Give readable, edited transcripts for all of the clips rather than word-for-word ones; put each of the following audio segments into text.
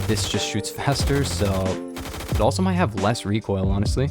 this just shoots faster, so it also might have less recoil, honestly.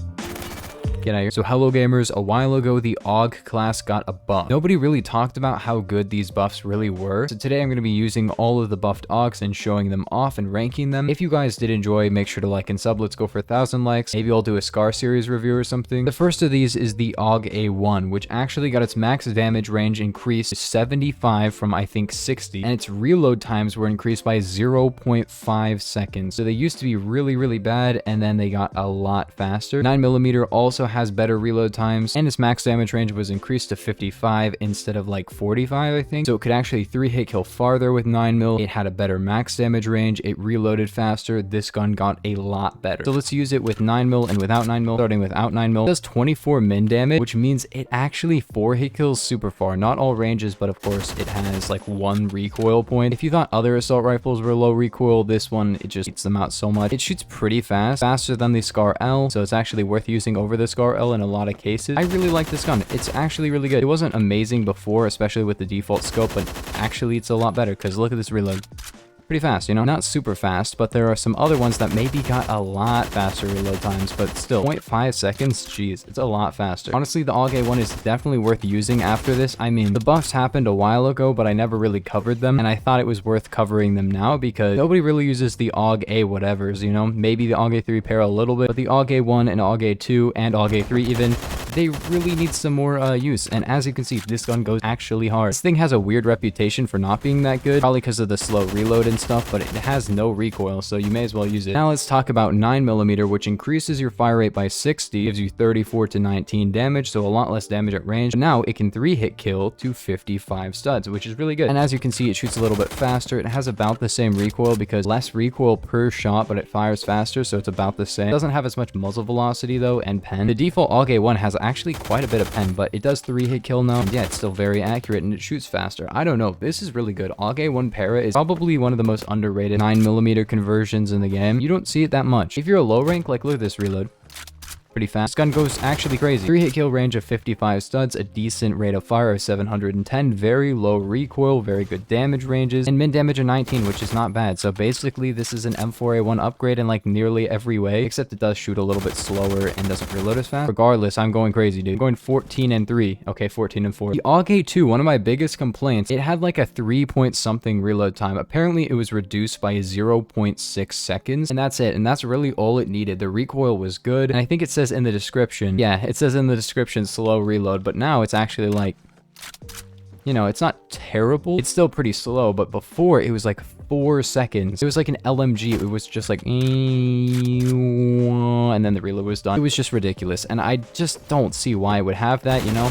Get out of here. So hello gamers, a while ago the Aug class got a buff. Nobody really talked about how good these buffs really were, so today I'm going to be using all of the buffed Augs and showing them off and ranking them. If you guys did enjoy, make sure to like and sub. Let's go for 1,000 likes. Maybe I'll do a Scar series review or something. The first of these is the Aug A1, which actually got its max damage range increased to 75 from I think 60, and its reload times were increased by 0.5 seconds. So they used to be really bad, and then they got a lot faster. 9mm also has better reload times, and its max damage range was increased to 55 instead of like 45, I think. So it could actually 3-hit kill farther with 9mm. It had a better max damage range. It reloaded faster. This gun got a lot better. So let's use it with 9mm and without 9mm. Starting without 9mm, it does 24 min damage, which means it actually 4-hit kills super far. Not all ranges, but of course it has like 1 recoil point. If you thought other assault rifles were low recoil, this one, it just eats them out so much. It shoots pretty fast, faster than the Scar L, so it's actually worth using over the Scar L in a lot of cases. I really like this gun. It's actually really good. It wasn't amazing before, especially with the default scope, but actually it's a lot better because look at this reload. Pretty fast, you know? Not super fast, but there are some other ones that maybe got a lot faster reload times, but still, 0.5 seconds, jeez, it's a lot faster. Honestly, the Aug A1 is definitely worth using after this. I mean, the buffs happened a while ago, but I never really covered them, and I thought it was worth covering them now because nobody really uses the Aug A whatevers, you know? Maybe the Aug A3 pair a little bit, but the Aug A1 and Aug A2 and Aug A3 even, they really need some more use, and as you can see, this gun goes actually hard. This thing has a weird reputation for not being that good, probably because of the slow reload and stuff, but it has no recoil, so you may as well use it. Now let's talk about 9mm, which increases your fire rate by 60, gives you 34 to 19 damage, so a lot less damage at range. But now it can 3-hit kill to 55 studs, which is really good. And as you can see, it shoots a little bit faster. It has about the same recoil because less recoil per shot, but it fires faster, so it's about the same. It doesn't have as much muzzle velocity though, and pen. The default Aug A1 has actually quite a bit of pen, but it does 3-hit kill now, and yeah, it's still very accurate and it shoots faster. I don't know, this is really good. Aug A1 Para is probably one of the most underrated 9mm conversions in the game. You don't see it that much. If you're a low rank, like look at this reload. Pretty fast. This gun goes actually crazy. 3-hit kill range of 55 studs, a decent rate of fire of 710, very low recoil, very good damage ranges, and min damage of 19, which is not bad. So basically, this is an M4A1 upgrade in like nearly every way, except it does shoot a little bit slower and doesn't reload as fast. Regardless, I'm going crazy, dude. I'm going 14 and 3. Okay, 14 and 4. The Aug A2, one of my biggest complaints, it had like a 3-point-something reload time. Apparently, it was reduced by 0.6 seconds, and that's it. And that's really all it needed. The recoil was good, and I think it says in the description, yeah, it says in the description slow reload, but now it's actually like, you know, it's not terrible. It's still pretty slow, but before it was like 4 seconds. It was like an LMG. It was just like, and then the reload was done. It was just ridiculous, and I just don't see why it would have that, you know?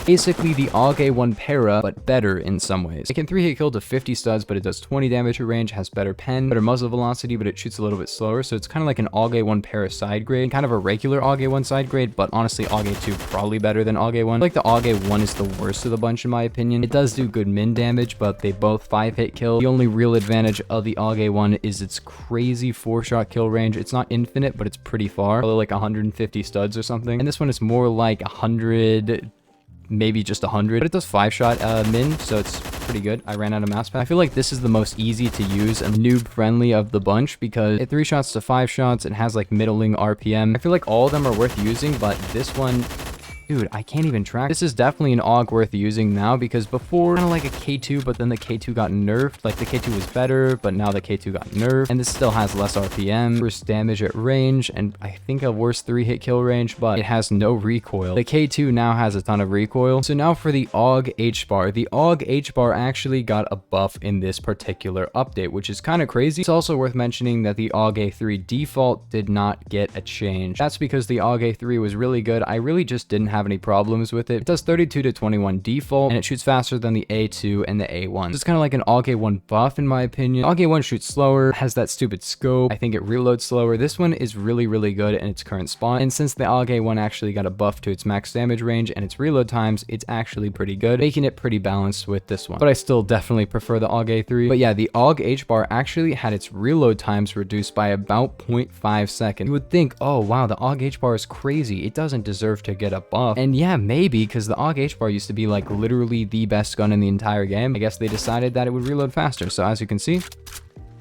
Basically the Aug A1 Para, but better in some ways. It can 3-hit kill to 50 studs, but it does 20 damage at range, has better pen, better muzzle velocity, but it shoots a little bit slower, so it's kind of like an Aug A1 Para side grade, kind of a regular Aug A1 side grade, but honestly Aug A2 probably better than Aug A1. I feel like the Aug A1 is the worst of the bunch in my opinion. It does do good min damage, but they both 5-hit kill. The only real advantage of the Aug A1 is its crazy 4-shot kill range. It's not infinite, but it's pretty far, probably like 150 studs or something, and this one is more like 100, maybe just 100, but it does 5-shot min, so it's pretty good. I ran out of mouse pad. I feel like this is the most easy to use and noob friendly of the bunch because it 3 shots to 5 shots. It has like middling RPM. I feel like all of them are worth using, but this one, dude, I can't even track. This is definitely an Aug worth using now because before, kind of like a K2, but then the K2 got nerfed. Like the K2 was better, but now the K2 got nerfed. And this still has less RPM, worse damage at range, and I think a worse 3-hit kill range, but it has no recoil. The K2 now has a ton of recoil. So now for the Aug Hbar. The Aug Hbar actually got a buff in this particular update, which is kind of crazy. It's also worth mentioning that the Aug A3 default did not get a change. That's because the Aug A3 was really good. I really just didn't have any problems with it. It does 32 to 21 default, and it shoots faster than the A2 and the A1. So it's kind of like an Aug A1 buff in my opinion. Aug A1 shoots slower, has that stupid scope. I think it reloads slower. This one is really good in its current spot, and since the Aug A1 actually got a buff to its max damage range and its reload times, it's actually pretty good, making it pretty balanced with this one. But I still definitely prefer the Aug A3. But yeah, the Aug Hbar actually had its reload times reduced by about 0.5 seconds. You would think, oh wow, the Aug Hbar is crazy. It doesn't deserve to get a buff. And yeah, maybe, because the Aug Hbar used to be like literally the best gun in the entire game. I guess they decided that it would reload faster. So as you can see,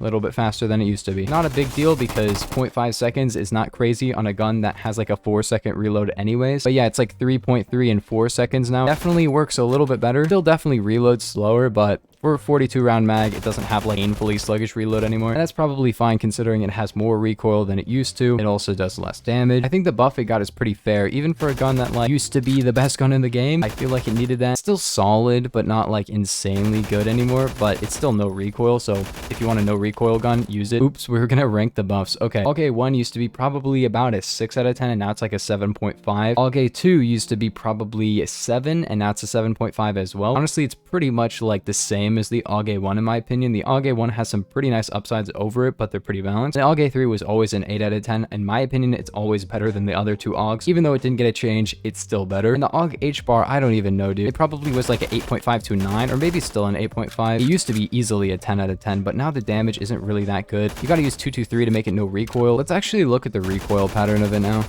A little bit faster than it used to be. Not a big deal because 0.5 seconds is not crazy on a gun that has like a 4-second reload anyways. But yeah, it's like 3.3 and 4 seconds now. Definitely works a little bit better. Still definitely reloads slower, but for a 42 round mag, it doesn't have like painfully sluggish reload anymore. And that's probably fine considering it has more recoil than it used to. It also does less damage. I think the buff it got is pretty fair, even for a gun that like used to be the best gun in the game. I feel like it needed that. It's still solid, but not like insanely good anymore, but it's still no recoil. So if you want a no recoil gun, use it. Oops, we were gonna rank the buffs. Okay, Aug A1 used to be probably about a 6 out of 10, and now it's like a 7.5. Aug A2 used to be probably a 7, and now it's a 7.5 as well. Honestly, it's pretty much like the same as the Aug A1 in my opinion. The Aug A1 has some pretty nice upsides over it, but they're pretty balanced. The Aug A3 was always an 8 out of 10. In my opinion, it's always better than the other two Augs. Even though it didn't get a change, it's still better. And the Aug Hbar, I don't even know, dude. It probably was like an 8.5 to 9, or maybe still an 8.5. It used to be easily a 10 out of 10, but now the damage isn't really that good. You gotta use 223 to make it no recoil. Let's actually look at the recoil pattern of it now.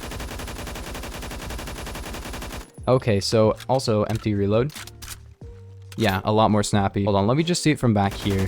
Okay, so also empty reload. Yeah, a lot more snappy. Hold on, let me just see it from back here.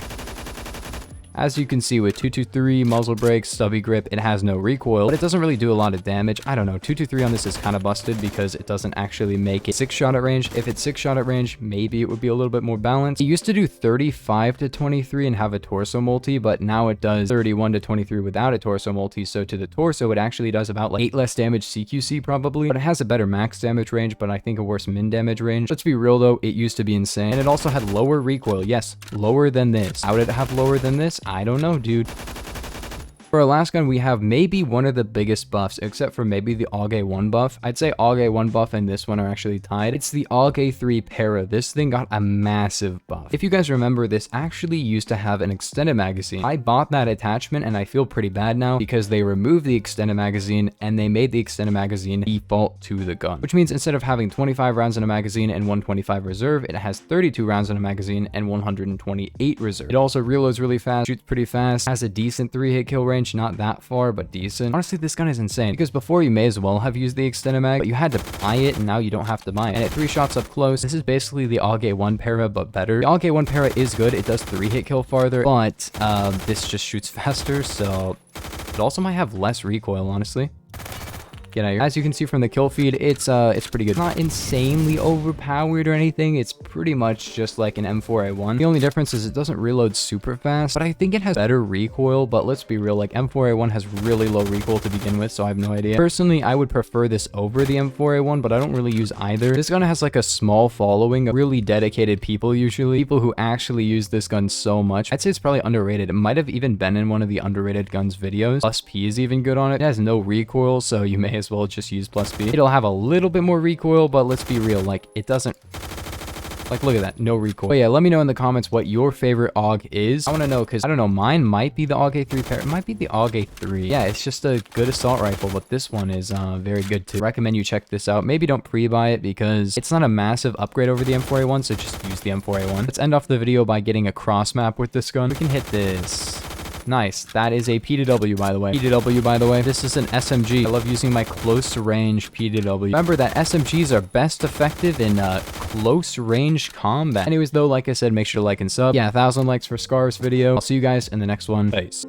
As you can see with 223, muzzle brakes, stubby grip, it has no recoil, but it doesn't really do a lot of damage. I don't know, 223 on this is kind of busted because it doesn't actually make it 6 shot at range. If it's 6 shot at range, maybe it would be a little bit more balanced. It used to do 35 to 23 and have a torso multi, but now it does 31 to 23 without a torso multi. So to the torso, it actually does about like 8 less damage CQC probably, but it has a better max damage range, but I think a worse min damage range. Let's be real though, it used to be insane. And it also had lower recoil. Yes, lower than this. How did it have lower than this? I don't know, dude. For our last gun, we have maybe one of the biggest buffs, except for maybe the Aug A1 buff. I'd say Aug A1 buff and this one are actually tied. It's the Aug A3 para. This thing got a massive buff. If you guys remember, this actually used to have an extended magazine. I bought that attachment and I feel pretty bad now because they removed the extended magazine and they made the extended magazine default to the gun, which means instead of having 25 rounds in a magazine and 125 reserve, it has 32 rounds in a magazine and 128 reserve. It also reloads really fast, shoots pretty fast, has a decent 3-hit kill range. Not that far, but decent. Honestly, this gun is insane because before you may as well have used the extended mag, but you had to buy it and now you don't have to buy it. And at 3 shots up close, this is basically the Aug A1 para, but better. The Aug A1 para is good. It does 3-hit kill farther, but this just shoots faster, so it also might have less recoil, honestly. Get out of here. As you can see from the kill feed, it's pretty good. Not insanely overpowered or anything. It's pretty much just like an M4A1. The only difference is it doesn't reload super fast, but I think it has better recoil. But let's be real, like M4A1 has really low recoil to begin with, so I have no idea. Personally, I would prefer this over the M4A1, but I don't really use either. This gun has like a small following of really dedicated people usually. People who actually use this gun so much. I'd say it's probably underrated. It might have even been in one of the underrated guns videos. Plus P is even good on it. It has no recoil, so you may as well just use plus B. It'll have a little bit more recoil, but let's be real, like it doesn't, like look at that, no recoil. But yeah, let me know in the comments what your favorite AUG is. I want to know because I don't know, mine might be the Aug A3 pair. It might be the Aug A3. Yeah, it's just a good assault rifle, but this one is very good too. Recommend you check this out. Maybe don't pre-buy it because it's not a massive upgrade over the M4A1, so just use the M4A1. Let's end off the video by getting a cross map with this gun. We can hit this. Nice. That is a PDW, by the way. PDW, by the way. This is an SMG. I love using my close range PDW. Remember that SMGs are best effective in close range combat. Anyways, though, like I said, make sure to like and sub. Yeah, 1,000 likes for Scar's video. I'll see you guys in the next one. Peace.